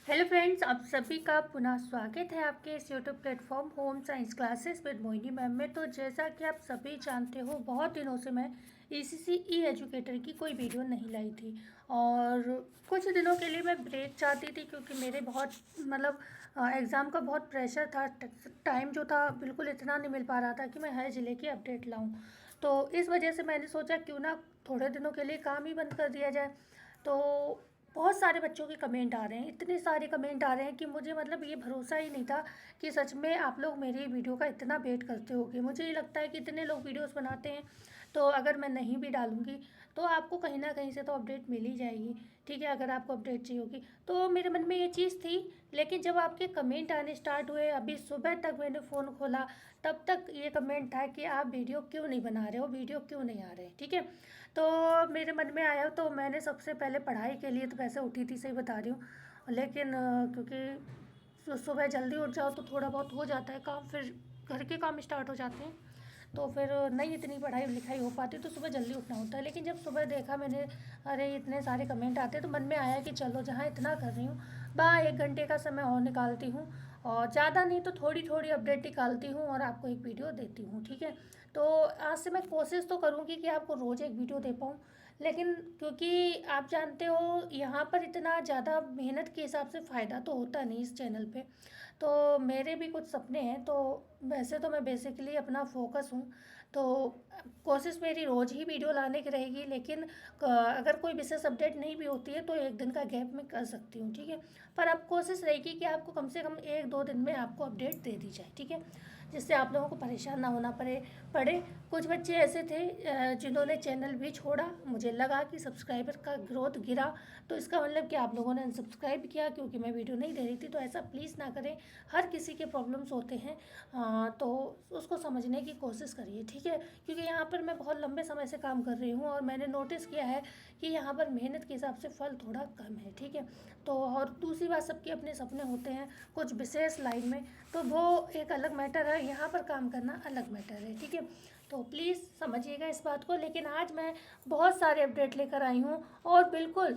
Hello friends, आप सभी का पुनः स्वागत है आपके इस YouTube platform home science classes with Mohini ma'am में। तो जैसा कि आप सभी जानते हो, बहुत दिनों से मैं ईसीसी ई एजुकेटर की कोई वीडियो नहीं लाई थी और कुछ दिनों के लिए मैं ब्रेक चाहती थी क्योंकि मेरे बहुत एग्ज़ाम का बहुत प्रेशर था। टाइम जो था बिल्कुल इतना नहीं मिल पा रहा था कि मैं हर ज़िले की अपडेट लाऊं। तो इस वजह से मैंने सोचा क्यों ना थोड़े दिनों के लिए काम ही बंद कर दिया जाए। तो बहुत सारे बच्चों के कमेंट आ रहे हैं, इतने सारे कमेंट आ रहे हैं कि मुझे ये भरोसा ही नहीं था कि सच में आप लोग मेरी वीडियो का इतना वेट करते होगे। मुझे ये लगता है कि इतने लोग वीडियोस बनाते हैं, तो अगर मैं नहीं भी डालूँगी तो आपको कहीं ना कहीं से तो अपडेट मिल ही जाएगी। ठीक है, अगर आपको अपडेट चाहिए होगी तो मेरे मन में ये चीज़ थी। लेकिन जब आपके कमेंट आने स्टार्ट हुए, अभी सुबह तक मैंने फ़ोन खोला, तब तक ये कमेंट था कि आप वीडियो क्यों नहीं बना रहे हो, वीडियो क्यों नहीं आ रहे। ठीक है, तो मेरे मन में आया तो मैंने सबसे पहले पढ़ाई के लिए तो वैसे उठी थी, सही बता रही हूँ। लेकिन क्योंकि सुबह जल्दी उठ जाओ तो थोड़ा बहुत हो जाता है काम, फिर घर के काम स्टार्ट हो जाते हैं, तो फिर नहीं इतनी पढ़ाई लिखाई हो पाती, तो सुबह जल्दी उठना होता है। लेकिन जब सुबह देखा मैंने, अरे इतने सारे कमेंट आते हैं, तो मन में आया कि चलो जहाँ इतना कर रही हूँ, बा 1 घंटे का समय और निकालती हूँ, और ज़्यादा नहीं तो थोड़ी थोड़ी अपडेट निकालती हूँ और आपको एक वीडियो देती हूँ। ठीक है, तो आज से मैं कोशिश तो करूँगी कि आपको रोज़ एक वीडियो दे पाऊँ। लेकिन क्योंकि आप जानते हो यहाँ पर इतना ज़्यादा मेहनत के हिसाब से फ़ायदा तो होता नहीं इस चैनल पे। तो मेरे भी कुछ सपने हैं, तो वैसे तो मैं बेसिकली अपना फोकस हूँ, तो कोशिश मेरी रोज़ ही वीडियो लाने की रहेगी। लेकिन अगर कोई विशेष अपडेट नहीं भी होती है तो एक दिन का गैप में कर सकती हूँ। ठीक है, पर अब कोशिश रहेगी कि आपको कम से कम 1-2 दिन में आपको अपडेट दे दी जाए। ठीक है, जिससे आप लोगों को परेशान ना होना पड़े। कुछ बच्चे ऐसे थे जिन्होंने चैनल भी छोड़ा, मुझे लगा कि सब्सक्राइबर का ग्रोथ गिरा, तो इसका मतलब कि आप लोगों ने अनसब्सक्राइब किया क्योंकि मैं वीडियो नहीं दे रही थी। तो ऐसा प्लीज़ ना करें, हर किसी के प्रॉब्लम्स होते हैं, तो उसको समझने की कोशिश करिए। ठीक है, क्योंकि यहाँ पर मैं बहुत लंबे समय से काम कर रही हूँ और मैंने नोटिस किया है कि यहाँ पर मेहनत के हिसाब से फल थोड़ा कम है। ठीक है, तो और दूसरी बात, सबके अपने सपने होते हैं कुछ विशेष लाइन में, तो वो एक अलग मैटर है, यहाँ पर काम करना अलग मैटर है। ठीक है, तो प्लीज़ समझिएगा इस बात को। लेकिन आज मैं बहुत सारे अपडेट लेकर आई हूँ, और बिल्कुल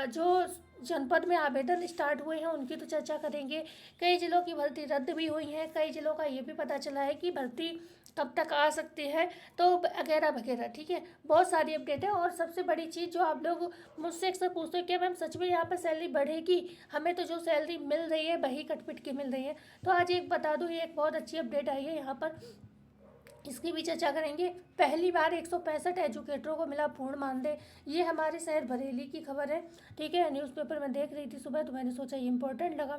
जो जनपद में आवेदन स्टार्ट हुए हैं उनकी तो चर्चा करेंगे। कई जिलों की भर्ती रद्द भी हुई हैं, कई जिलों का ये भी पता चला है कि भर्ती कब तक आ सकती है, तो वगैरह वगैरह। ठीक है, बहुत सारी अपडेट है। और सबसे बड़ी चीज़ जो आप लोग मुझसे अक्सर पूछते हैं, क्या मैम सच में यहाँ पर सैलरी बढ़ेगी, हमें तो जो सैलरी मिल रही है वही कटपिट की मिल रही है। तो आज एक बता दूँ, ये एक बहुत अच्छी अपडेट आई है यहाँ पर, इसकी भी चर्चा करेंगे। पहली बार 165 एजुकेटरों को मिला पूर्ण मानदेय, ये हमारे शहर बरेली की खबर है। ठीक है, न्यूज़पेपर में देख रही थी सुबह, तो मैंने सोचा ये इंपॉर्टेंट लगा,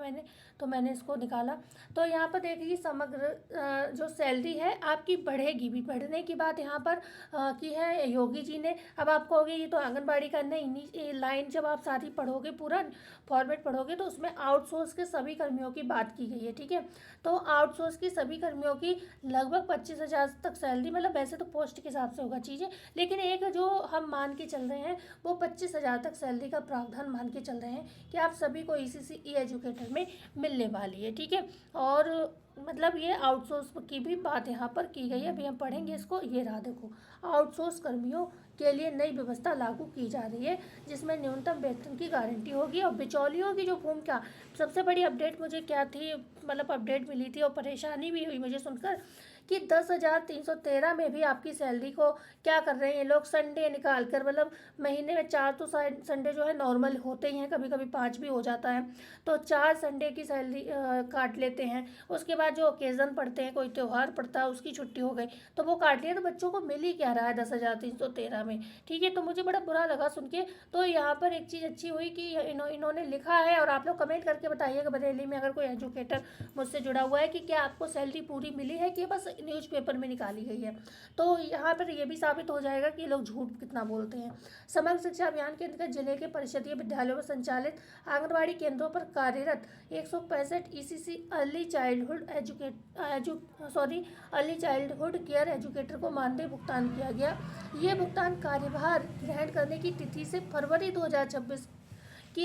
तो मैंने इसको निकाला। तो यहाँ पर देखिए, समग्र जो सैलरी है आपकी बढ़ेगी भी। बढ़ने की बात यहाँ पर की है योगी जी ने। अब आप कहोगे ये तो आंगनबाड़ी का नहीं, लाइन जब आप सारी पढ़ोगे, पूरा फॉर्मेट पढ़ोगे, तो उसमें आउटसोर्स के सभी कर्मियों की बात की गई है। ठीक है, तो आउटसोर्स की सभी कर्मियों की लगभग 25,000 तक सैलरी, वैसे तो पोस्ट के हिसाब से होगा चीज़ें, लेकिन एक जो हम मान के चल रहे हैं वो 25,000 तक सैलरी का प्रावधान मान के चल रहे हैं कि आप सभी को ईसीसी ई एजुकेटर में मिलने वाली है। ठीक है, और ये आउटसोर्स की भी बात यहाँ पर की गई है। अभी हम पढ़ेंगे इसको। ये रहा, देखो, आउटसोर्स कर्मियों के लिए नई व्यवस्था लागू की जा रही है, जिसमें न्यूनतम वेतन की गारंटी होगी और बिचौलियों की जो भूमिका, सबसे बड़ी अपडेट मुझे क्या थी, अपडेट मिली थी और परेशानी भी हुई मुझे सुनकर कि 10,313 में भी आपकी सैलरी को क्या कर रहे हैं ये लोग, संडे निकाल कर, महीने में 4 तो संडे जो है नॉर्मल होते ही हैं, कभी कभी 5 भी हो जाता है, तो 4 संडे की सैलरी काट लेते हैं। उसके बाद जो ओकेज़न पड़ते हैं, कोई त्यौहार पड़ता है, उसकी छुट्टी हो गई तो वो काट लिया, तो बच्चों को मिल ही क्या रहा है 10,313 में। ठीक है, तो मुझे बड़ा बुरा लगा सुन के। तो यहाँ पर एक चीज़ अच्छी हुई कि इन्होंने लिखा है, और आप लोग कमेंट करके बताइएगा बरेली में अगर कोई एजुकेटर मुझसे जुड़ा हुआ है कि क्या आपको सैलरी पूरी मिली है कि बस न्यूज़पेपर में निकाली गई है। तो यहाँ पर यह भी साबित हो जाएगा कि लोग झूठ कितना बोलते हैं। समग्र शिक्षा अभियान के अंतर्गत जिले के परिषदीय विद्यालयों में संचालित आंगनबाड़ी केंद्रों पर कार्यरत 165 ECC early childhood care educator को मानदेय भुगतान किया गया। ये भुगतान कार्यभार ग्रहण करने की तिथि से फरवरी 2026 की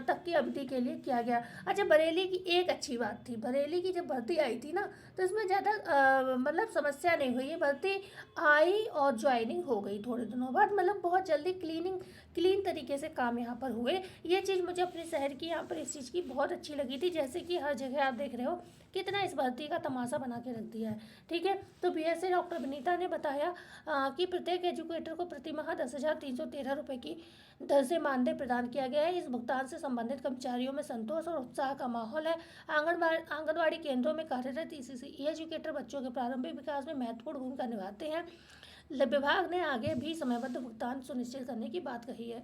तक की अवधि के लिए किया गया। अच्छा, बरेली की एक अच्छी बात थी, बरेली की जब भर्ती आई थी ना, तो इसमें ज़्यादा समस्या नहीं हुई है। भर्ती आई और ज्वाइनिंग हो गई थोड़े दिनों बाद, बहुत जल्दी क्लियरिंग क्लीन तरीके से काम यहाँ पर हुए। ये चीज़ मुझे अपने शहर की यहाँ पर इस चीज़ की बहुत अच्छी लगी थी। जैसे कि हर जगह आप देख रहे हो कितना इस भर्ती का तमाशा बना के रख दिया है। ठीक है, तो बीएसए डॉक्टर विनीता ने बताया कि प्रत्येक एजुकेटर को प्रति माह 10,313 रुपये की दर से मानदेय प्रदान किया गया है। इस भुगतान से संबंधित कर्मचारियों में संतोष और उत्साह का माहौल है। आंगनबाड़ी केंद्रों में कार्यरत ईसीसी एजुकेटर बच्चों के प्रारंभिक विकास में महत्वपूर्ण भूमिका निभाते हैं। विभाग ने आगे भी समयबद्ध भुगतान सुनिश्चित करने की बात कही है।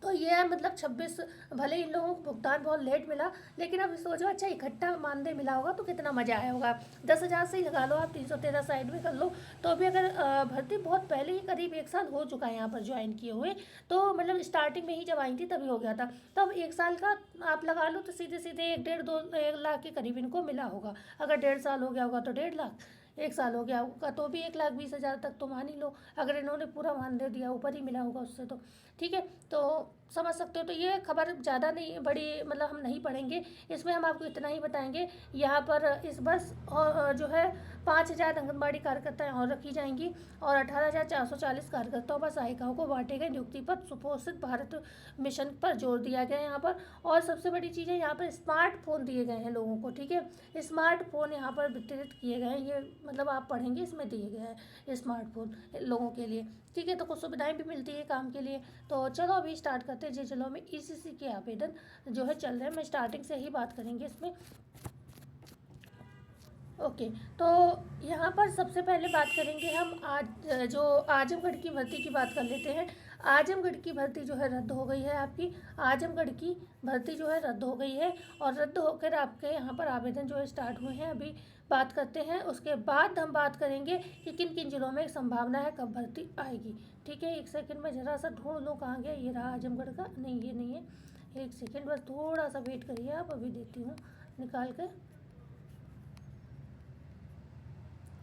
तो ये है मतलब 26, भले इन लोगों को भुगतान बहुत लेट मिला, लेकिन अब सोचो अच्छा इकट्ठा मानदेय मिला होगा तो कितना मज़ा आया होगा। 10,000 से ही लगा लो आप, 313 साइड में कर लो। तो अभी अगर भर्ती बहुत पहले ही करीब 1 साल हो चुका है यहाँ पर ज्वाइन किए हुए, तो मतलब स्टार्टिंग में ही जब आई थी तभी हो गया था। तो अब 1 साल का आप लगा लो तो सीधे सीधे 1 लाख के करीब इनको मिला होगा। अगर 1.5 साल हो गया होगा तो 1.5 लाख, 1 साल हो गया होगा तो भी 1,20,000 तक तो मान ही लो। अगर इन्होंने पूरा मानदेय दिया ऊपर ही मिला होगा उससे, तो ठीक है, तो समझ सकते हो। तो ये खबर ज़्यादा नहीं बड़ी मतलब हम नहीं पढ़ेंगे, इसमें हम आपको इतना ही बताएंगे। यहाँ पर इस बस और जो है 5,000 आंगनबाड़ी कार्यकर्ताएं और रखी जाएंगी और 18,440 कार्यकर्ताओं व सहायिकाओं को बांटे गए नियुक्ति पर सुपोषित भारत मिशन पर जोर दिया गया है यहाँ पर। और सबसे बड़ी चीज़ है यहाँ पर स्मार्टफोन दिए गए हैं लोगों को। ठीक है, स्मार्टफोन यहाँ पर वितरित किए गए हैं, ये मतलब आप पढ़ेंगे इसमें दिए गए हैं स्मार्टफोन लोगों के लिए। ठीक है, तो कुछ सुविधाएं भी मिलती है काम के लिए। तो चलो अभी स्टार्ट करते हैं। जी चलो, हमें ईसीसी के आवेदन जो है चल रहे हैं, मैं स्टार्टिंग से ही बात करेंगे इसमें। ओके, तो यहाँ पर सबसे पहले बात करेंगे हम आज जो आजमगढ़ की भर्ती की बात कर लेते हैं। आजमगढ़ की भर्ती जो है रद्द हो गई है आपकी। आजमगढ़ की भर्ती जो है रद्द हो गई है और रद्द होकर आपके यहाँ पर आवेदन जो है स्टार्ट हुए हैं। अभी बात करते हैं, उसके बाद हम बात करेंगे कि किन किन जिलों में संभावना है कब भर्ती आएगी। ठीक है, 1 सेकंड में ज़रा सा ढूंढ लो कहाँ गया। ये रहा आजमगढ़ का, नहीं ये नहीं है, 1 सेकंड बस थोड़ा सा वेट करिए आप, अभी देती हूँ निकाल कर।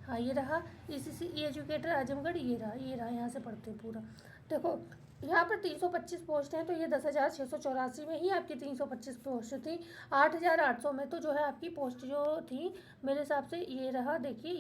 हाँ ये रहा ईसीसी एजुकेटर आजमगढ़, ये रहा यहाँ से पढ़ते हैं पूरा। देखो यहाँ पर 325 पोस्ट हैं, तो ये 10,684 में ही आपकी 325 पोस्ट थी। 8,800 में तो जो है आपकी पोस्ट जो थी मेरे हिसाब से ये रहा, देखिए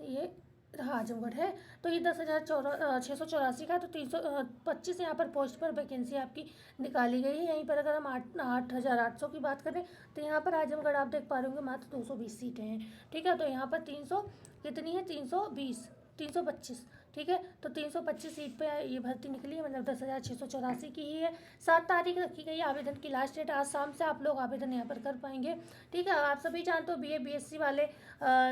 ये रहा आजमगढ़ है। तो ये 10,684 का, तो 325 यहाँ पर पोस्ट पर वैकेंसी आपकी निकाली गई है। यहीं पर अगर हम 8,800 की बात करें तो यहाँ पर आजमगढ़ आप देख पा रहे होंगे मात्र 220 सीटें हैं। ठीक है, तो यहाँ पर 300 कितनी है, 320, 325। ठीक है, तो 325 सीट पे ये भर्ती निकली है, मतलब 10,684 की ही है। 7 तारीख रखी गई आवेदन की लास्ट डेट। आज शाम से आप लोग आवेदन यहाँ पर कर पाएंगे। ठीक है, आप सभी जानते हो बीए बीएससी वाले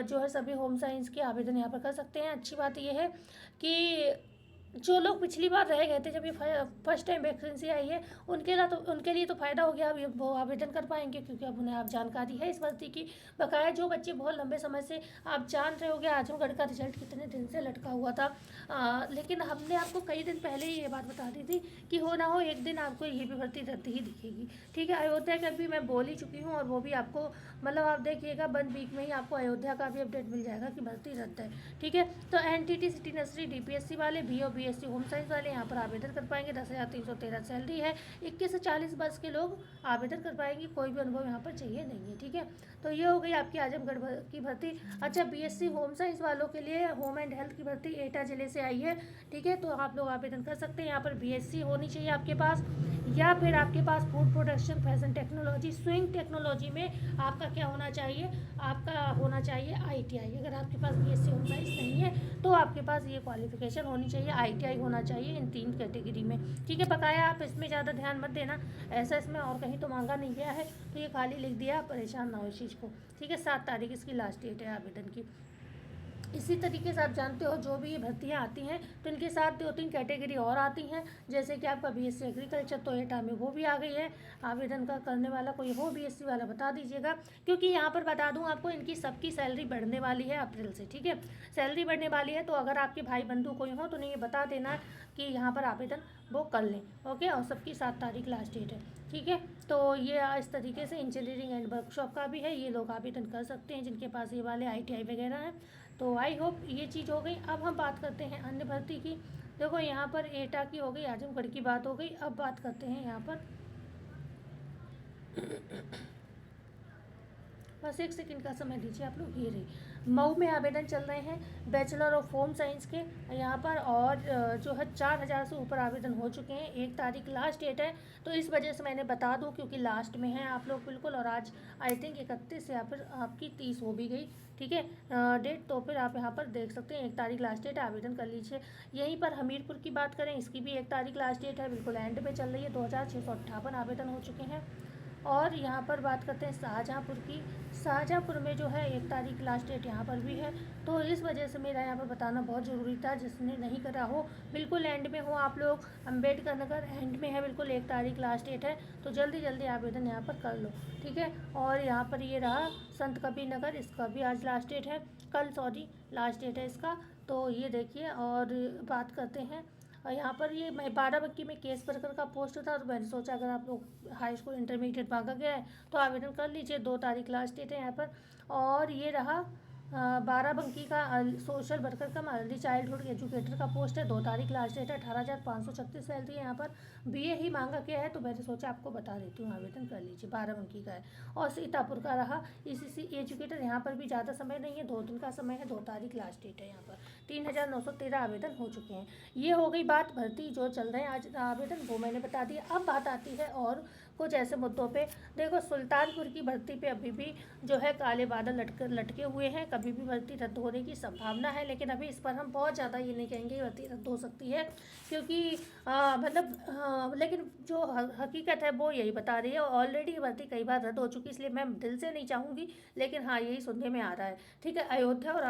जो है सभी होम साइंस के आवेदन यहाँ पर कर सकते हैं। अच्छी बात यह है कि जो लोग पिछली बार रह गए थे जब ये फर्स्ट टाइम वैकेंसी आई है उनके लिए तो फ़ायदा हो गया। अब वो आवेदन कर पाएंगे क्योंकि अब उन्हें आप जानकारी है इस भर्ती की। बकाया जो बच्चे बहुत लंबे समय से, आप जान रहे होंगे आजमगढ़ का रिजल्ट कितने दिन से लटका हुआ था, लेकिन हमने आपको कई दिन पहले ही ये बात बता दी थी कि हो ना हो एक दिन आपको ये भी भर्ती रद्द ही दिखेगी। ठीक है, अयोध्या का भी मैं बोल ही चुकी हूँ और वो भी आपको मतलब आप देखिएगा 1 वीक में ही आपको अयोध्या का भी अपडेट मिल जाएगा कि भर्ती रद्द है। ठीक है, तो एनटीटी सिटी नर्सरी डीपीएससी वाले भी और बीएससी होम साइंस वाले यहाँ पर आवेदन कर पाएंगे। 10,313 सैलरी है। 21 से 40 वर्ष के लोग आवेदन कर पाएंगे, कोई भी अनुभव यहाँ पर चाहिए नहीं है। ठीक है, तो ये हो गई आपकी आजमगढ़ की भर्ती। अच्छा, बीएससी होम साइंस वालों के लिए होम एंड हेल्थ की भर्ती एटा जिले से आई है। ठीक है, तो आप लोग आवेदन कर सकते हैं। यहाँ पर बीएससी होनी चाहिए आपके पास, या फिर आपके पास food production, fashion technology, swing technology में आपका क्या होना चाहिए, आपका होना चाहिए आईटीआई। अगर आपके पास बीएससी होम साइंस नहीं है तो आपके पास ये क्वालिफिकेशन होनी चाहिए, आईटीआई होना चाहिए इन 3 कैटेगरी में। ठीक है, बकाया आप इसमें ज़्यादा ध्यान मत देना, ऐसा इसमें और कहीं तो मांगा नहीं गया है, तो ये खाली लिख दिया, परेशान ना हो इस चीज़ को। ठीक है, 7 तारीख इसकी लास्ट डेट है आवेदन की। इसी तरीके से आप जानते हो जो भी ये भर्तियाँ आती हैं तो इनके साथ 2-3 कैटेगरी और आती हैं, जैसे कि आपका बीएससी एग्रीकल्चर, तो एटा में वो भी आ गई है। आवेदन का करने वाला कोई हो बीएससी वाला बता दीजिएगा, क्योंकि यहाँ पर बता दूँ आपको इनकी सबकी सैलरी बढ़ने वाली है अप्रैल से। ठीक है, सैलरी बढ़ने वाली है, तो अगर आपके भाई बंधु कोई हो तो उन्हें ये बता देना कि यहाँ पर आवेदन वो कर लें। ओके, और सबकी 7 तारीख लास्ट डेट है। ठीक है, तो ये इस तरीके से इंजीनियरिंग एंड वर्कशॉप का भी है, ये लोग आवेदन कर सकते हैं जिनके पास ये वाले आईटीआई वगैरह हैं। तो आई होप ये चीज़ हो गई। अब हम बात करते हैं अन्य भर्ती की। देखो यहाँ पर एटा की हो गई, आजमगढ़ की बात हो गई। अब बात करते हैं यहाँ पर बस एक सेकंड का समय दीजिए आप लोग। ये रही मऊ में आवेदन चल रहे हैं बैचलर ऑफ होम साइंस के यहाँ पर, और जो है 4000 से ऊपर आवेदन हो चुके हैं। 1 तारीख लास्ट डेट है, तो इस वजह से मैंने बता दूं क्योंकि लास्ट में हैं आप लोग बिल्कुल। और आज आई थिंक 31 या फिर आपकी 30 हो भी गई, ठीक है डेट। तो फिर आप यहाँ पर देख सकते हैं 1 तारीख लास्ट डेट है, आवेदन कर लीजिए। यहीं पर हमीरपुर की बात करें, इसकी भी 1 तारीख लास्ट डेट है, बिल्कुल एंड पे चल रही है। 2658 आवेदन हो चुके हैं। और यहाँ पर बात करते हैं शाहजहाँपुर की। शाहजहाँपुर में जो है 1 तारीख लास्ट डेट यहाँ पर भी है। तो इस वजह से मेरा यहाँ पर बताना बहुत ज़रूरी था, जिसने नहीं करा हो बिल्कुल एंड में हो आप लोग। अम्बेडकर नगर एंड में है बिल्कुल, 1 तारीख लास्ट डेट है, तो जल्दी जल्दी आवेदन यहाँ पर कर लो, ठीक है। और यहाँ पर ये रहा संत कबीर नगर, इसका भी आज लास्ट डेट है, कल सॉरी लास्ट डेट है इसका। तो ये देखिए, और बात करते हैं और यहाँ पर ये मैं बाराबंकी में केस वर्कर का पोस्ट था, तो मैंने सोचा अगर आप लोग हाई स्कूल इंटरमीडिएट मांगा गया है तो आवेदन कर लीजिए। 2 तारीख लास्ट डेट है यहाँ पर। और ये रहा बाराबंकी का सोशल वर्कर का अर्ली चाइल्डहुड एजुकेटर का पोस्ट है। 2 तारीख लास्ट डेट है। 18,536 सैलरी है यहाँ पर। बीए ही मांगा गया है, तो मैंने सोचा आपको बता देती हूँ, आवेदन कर लीजिए। बाराबंकी का है। और सीतापुर का रहा ईसीसी एजुकेटर, यहाँ पर भी ज़्यादा समय नहीं है, 2 दिन का समय है। 2 तारीख लास्ट डेट है यहाँ पर। 3,913 आवेदन हो चुके हैं। ये हो गई बात भर्ती जो चल रहे हैं आज आवेदन, वो मैंने बता दिया। अब बात आती है और कुछ ऐसे मुद्दों पे। देखो सुल्तानपुर की भर्ती पे अभी भी जो है काले बादल लटके हुए हैं, कभी भी भर्ती रद्द होने की संभावना है। लेकिन अभी इस पर हम बहुत ज़्यादा ये नहीं कहेंगे भर्ती रद्द हो सकती है, क्योंकि लेकिन जो हकीकत है वो यही बता रही है। ऑलरेडी भर्ती कई बार रद्द हो चुकी, इसलिए मैं दिल से नहीं चाहूँगी, लेकिन हाँ यही सुनने में आ रहा है, ठीक है। अयोध्या और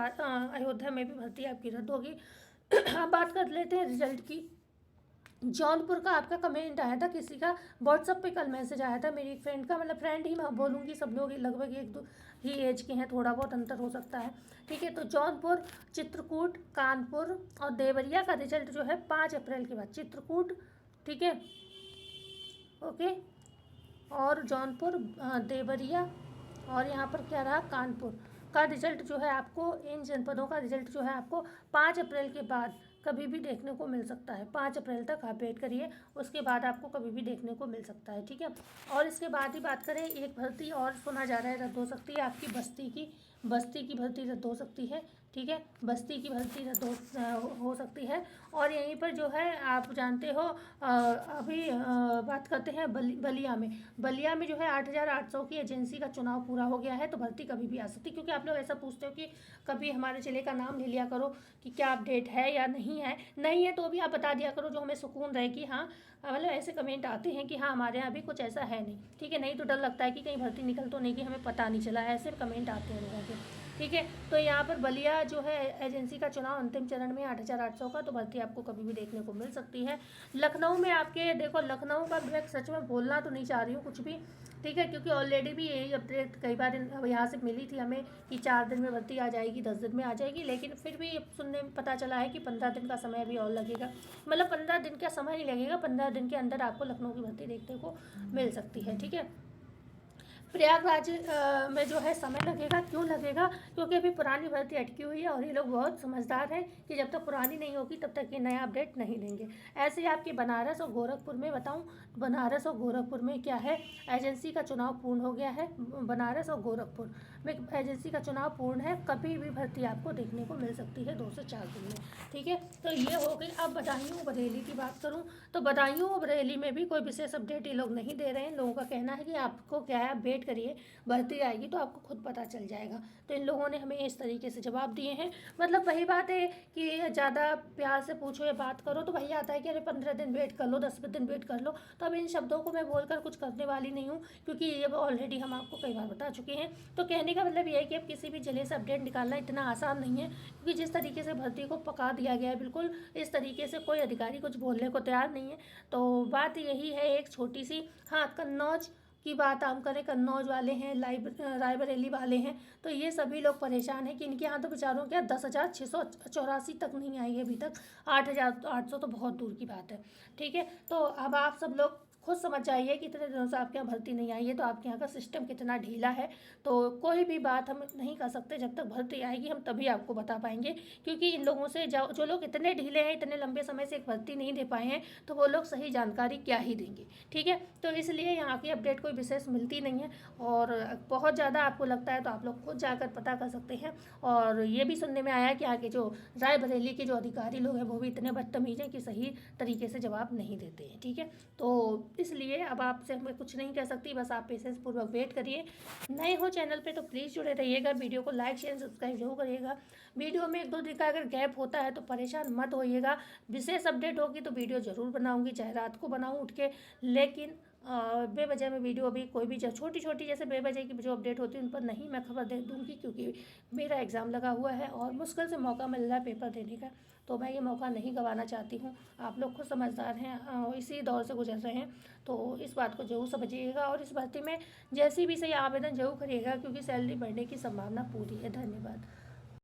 अयोध्या में भी भर्ती आपकी रद्द होगी। अब बात कर लेते हैं रिजल्ट की। जौनपुर का आपका कमेंट आया था, किसी का व्हाट्सअप पे कल मैसेज आया था मेरी एक फ्रेंड का, मतलब फ्रेंड ही मैं बोलूँगी, सब लोग लगभग एक दो ही एज के हैं, थोड़ा बहुत अंतर हो सकता है, ठीक है। तो जौनपुर, चित्रकूट, कानपुर और देवरिया का रिजल्ट जो है 5 अप्रैल के बाद। चित्रकूट, ठीक है, ओके, और जौनपुर, देवरिया और यहाँ पर क्या रहा कानपुर का रिजल्ट जो है आपको, इन जनपदों का रिजल्ट जो है आपको 5 अप्रैल के बाद कभी भी देखने को मिल सकता है। 5 अप्रैल तक आप वेट करिए, उसके बाद आपको कभी भी देखने को मिल सकता है, ठीक है। और इसके बाद ही बात करें, एक भर्ती और सुना जा रहा है रद्द हो सकती है आपकी, बस्ती की भर्ती रद्द हो सकती है, ठीक है। बस्ती की भर्ती रद्द हो सकती है। और यहीं पर जो है आप जानते हो अभी बात करते हैं बलिया में जो है 8,800 की एजेंसी का चुनाव पूरा हो गया है, तो भर्ती कभी भी आ सकती है। क्योंकि आप लोग ऐसा पूछते हो कि कभी हमारे जिले का नाम ले लिया करो कि क्या अपडेट है या नहीं है तो भी आप बता दिया करो, जो हमें सुकून रहे कि हाँ, मतलब ऐसे कमेंट आते हैं कि हाँ हमारे यहाँ भी कुछ ऐसा है नहीं, ठीक है। नहीं तो डर लगता है कि कहीं भर्ती निकल तो नहीं कि हमें पता नहीं चला, ऐसे कमेंट आते हैं लोगों के, ठीक है। तो यहाँ पर बलिया जो है एजेंसी का चुनाव अंतिम चरण में 8,800 का, तो भर्ती आपको कभी भी देखने को मिल सकती है। लखनऊ में आपके देखो, लखनऊ का मैं सच में बोलना तो नहीं चाह रही हूँ कुछ भी, ठीक है, क्योंकि ऑलरेडी भी यही अपडेट कई बार यहाँ से मिली थी हमें कि 4 दिन में भर्ती आ जाएगी, 10 दिन में आ जाएगी, लेकिन फिर भी सुनने में पता चला है कि 15 दिन का समय भी और लगेगा। मतलब 15 दिन का समय नहीं लगेगा, 15 दिन के अंदर आपको लखनऊ की भर्ती देखने को मिल सकती है, ठीक है। प्रयागराज में जो है समय लगेगा, क्यों लगेगा, क्योंकि अभी पुरानी भर्ती अटकी हुई है और ये लोग बहुत समझदार हैं कि जब तक पुरानी नहीं होगी तब तक ये नया अपडेट नहीं देंगे। ऐसे ही आपके बनारस और गोरखपुर में बताऊं, बनारस और गोरखपुर में क्या है, एजेंसी का चुनाव पूर्ण हो गया है। बनारस और गोरखपुर में एजेंसी का चुनाव पूर्ण है, कभी भी भर्ती आपको देखने को मिल सकती है 2 से 4 दिन में, ठीक है। तो ये हो गई। अब बदायूं बरेली की बात करूँ तो बदायूं और बरेली में भी कोई विशेष अपडेट ये लोग नहीं दे रहे हैं। लोगों का कहना है कि आपको क्या है, वेट करिए, भर्ती आएगी तो आपको खुद पता चल जाएगा। तो इन लोगों ने हमें इस तरीके से जवाब दिए हैं। मतलब वही बात है कि ज़्यादा प्यार से पूछो या बात करो तो वही आता है कि अरे 15 दिन वेट कर लो, 10 दिन वेट कर लो। तो अब इन शब्दों को मैं बोलकर कुछ करने वाली नहीं हूँ, क्योंकि ये ऑलरेडी हम आपको कई बार बता चुके हैं। तो कहने का मतलब ये है कि अब किसी भी जिले से अपडेट निकालना इतना आसान नहीं है, क्योंकि जिस तरीके से भर्ती को पका दिया गया है बिल्कुल इस तरीके से कोई अधिकारी कुछ बोलने को तैयार नहीं है। तो बात यही है एक छोटी सी। हाँ, कन्नौज की बात हम करें, कन्नौज वाले हैं, रायबरेली वाले हैं, तो ये सभी लोग परेशान हैं कि इनके यहाँ तो बेचारों क्या 10,684 तक नहीं आई है अभी तक। 8,800 तो बहुत दूर की बात है, ठीक है। तो अब आप सब लोग खुद समझ जाइए कि इतने दिनों से आपके यहाँ भर्ती नहीं आई है तो आपके यहाँ का सिस्टम कितना ढीला है। तो कोई भी बात हम नहीं कर सकते, जब तक भर्ती आएगी हम तभी आपको बता पाएंगे, क्योंकि इन लोगों से जो लोग इतने ढीले हैं, इतने लंबे समय से एक भर्ती नहीं दे पाए हैं, तो वो लोग सही जानकारी क्या ही देंगे। ठीक है, तो इसलिए यहाँ की अपडेट कोई विशेष मिलती नहीं है, और बहुत ज़्यादा आपको लगता है तो आप लोग खुद जाकर पता कर सकते हैं। और ये भी सुनने में आया कि यहाँ के जो रायबरेली के जो अधिकारी लोग हैं वो भी इतने बदतमीज हैं कि सही तरीके से जवाब नहीं देते हैं। ठीक है, तो इसलिए अब आपसे मैं कुछ नहीं कह सकती, बस आप पेशेंस पूर्वक वेट करिए। नए हो चैनल पे तो प्लीज़ जुड़े रहिएगा, वीडियो को लाइक शेयर सब्सक्राइब जरूर करिएगा। वीडियो में 1-2 दिन का अगर गैप होता है तो परेशान मत होइएगा, विशेष अपडेट होगी तो वीडियो ज़रूर बनाऊँगी, चाहे रात को बनाऊँ उठ के। लेकिन बेवजह में वीडियो अभी कोई भी छोटी छोटी जैसे बेवजह की जो अपडेट होती है उन पर नहीं मैं खबर दे दूँगी, क्योंकि मेरा एग्ज़ाम लगा हुआ है और मुश्किल से मौका मिल रहा है पेपर देने का, तो मैं ये मौका नहीं गंवाना चाहती हूँ। आप लोग खुद समझदार हैं, इसी दौर से गुजर रहे हैं, तो इस बात को ज़रूर समझिएगा और इस भर्ती में जैसी भी सही आवेदन जरूर करिएगा, क्योंकि सैलरी बढ़ने की संभावना पूरी है। धन्यवाद।